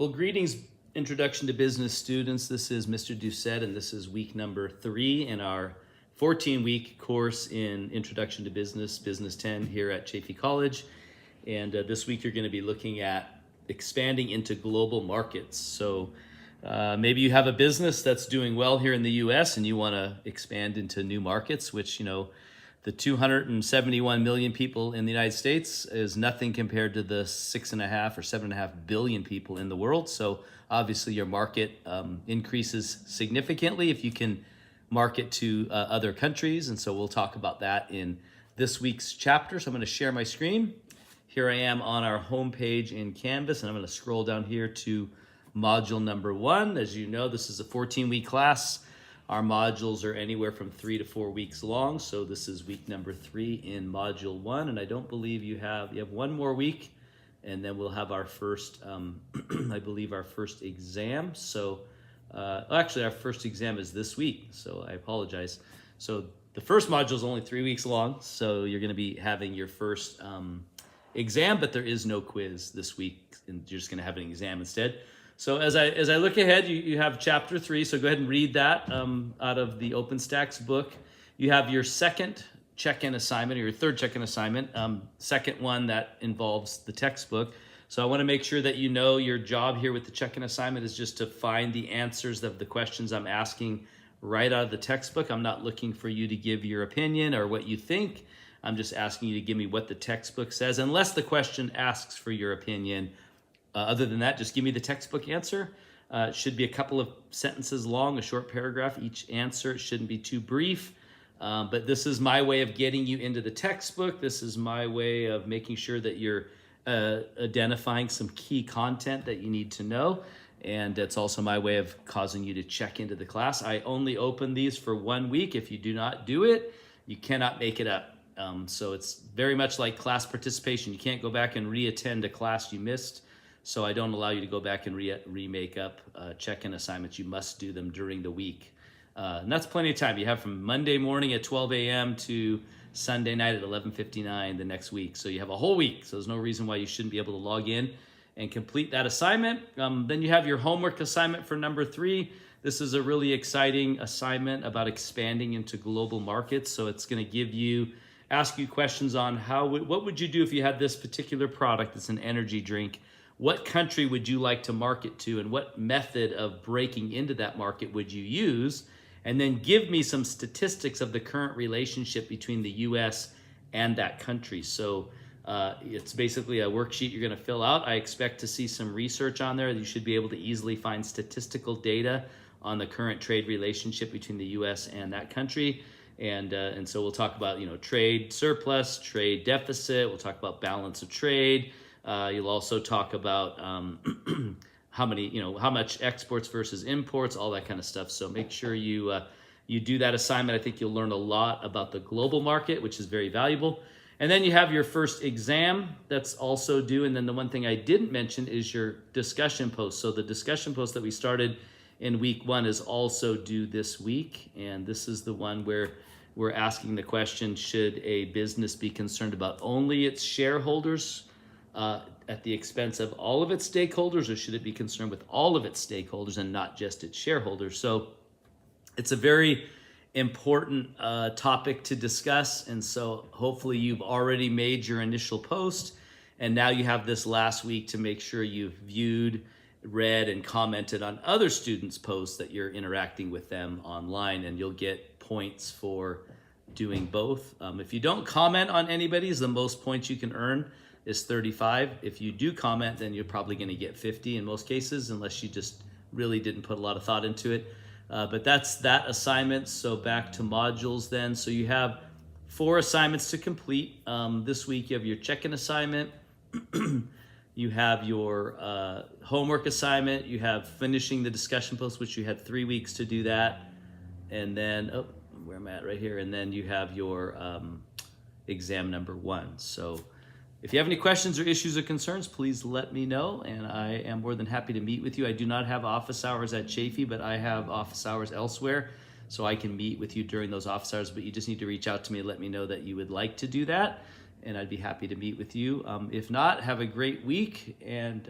Well, greetings, Introduction to Business students. This is Mr.D, and this is week number 3 in our 14-week course in Introduction to Business, Business 10 here at Chaffey College. And this week you're going to be looking at expanding into global markets. So maybe you have a business that's doing well here in the US and you want to expand into new markets, which, the 271 million people in the United States is nothing compared to the 6.5 or 7.5 billion people in the world. So obviously your market increases significantly if you can market to other countries. And so we'll talk about that in this week's chapter. So I'm going to share my screen. Here I am on our homepage in Canvas, and I'm going to scroll down here to module number 1. As you know, this is a 14-week class. Our modules are anywhere from 3 to 4 weeks long, so this is week number 3 in module 1, and I don't believe you have one more week, and then we'll have our first, I believe our first exam. So actually our first exam is this week, so I apologize. So the first module is only 3 weeks long, so you're going to be having your first exam, but there is no quiz this week, and you're just going to have an exam instead. So as I look ahead, you have chapter 3, so go ahead and read that out of the OpenStax book. You have your second check-in assignment, or your third check-in assignment, second one that involves the textbook. So I want to make sure that you know your job here with the check-in assignment is just to find the answers of the questions I'm asking right out of the textbook. I'm not looking for you to give your opinion or what you think. I'm just asking you to give me what the textbook says, unless the question asks for your opinion. Other than that, just give me the textbook answer. It should be a couple of sentences long, a short paragraph each answer. It shouldn't be too brief. But this is my way of getting you into the textbook. This is my way of making sure that you're identifying some key content that you need to know. And it's also my way of causing you to check into the class. I only open these for 1 week. If you do not do it, you cannot make it up. So it's very much like class participation. You can't go back and re-attend a class you missed. So I don't allow you to go back and remake up check-in assignments. You must do them during the week. And that's plenty of time. You have from Monday morning at 12 a.m. to Sunday night at 11:59 the next week. So you have a whole week. So there's no reason why you shouldn't be able to log in and complete that assignment. Then you have your homework assignment for number 3. This is a really exciting assignment about expanding into global markets. So it's going to ask you questions on what would you do if you had this particular product? It's an energy drink. What country would you like to market to, and what method of breaking into that market would you use? And then give me some statistics of the current relationship between the US and that country. So it's basically a worksheet you're going to fill out. I expect to see some research on there. You should be able to easily find statistical data on the current trade relationship between the US and that country. And so we'll talk about trade surplus, trade deficit. We'll talk about balance of trade. You'll also talk about how much exports versus imports, all that kind of stuff. So make sure you do that assignment. I think you'll learn a lot about the global market, which is very valuable. And then you have your first exam that's also due. And then the one thing I didn't mention is your discussion post. So the discussion post that we started in week 1 is also due this week. And this is the one where we're asking the question, should a business be concerned about only its shareholders at the expense of all of its stakeholders, or should it be concerned with all of its stakeholders and not just its shareholders? So it's a very important topic to discuss, and so hopefully you've already made your initial post, and now you have this last week to make sure you've viewed, read, and commented on other students' posts that you're interacting with them online, and you'll get points for doing both. If you don't comment on anybody's, the most points you can earn is 35. If you do comment, then you're probably going to get 50 in most cases, unless you just really didn't put a lot of thought into it. But that's that assignment. So back to modules then. So you have 4 assignments to complete. This week you have your check-in assignment. You have your homework assignment. You have finishing the discussion post, which you had 3 weeks to do that. And then, where am I at right here? And then you have your exam number 1. So if you have any questions or issues or concerns, please let me know, and I am more than happy to meet with you. I do not have office hours at Chaffey, but I have office hours elsewhere, so I can meet with you during those office hours, but you just need to reach out to me and let me know that you would like to do that, and I'd be happy to meet with you. If not, have a great week, and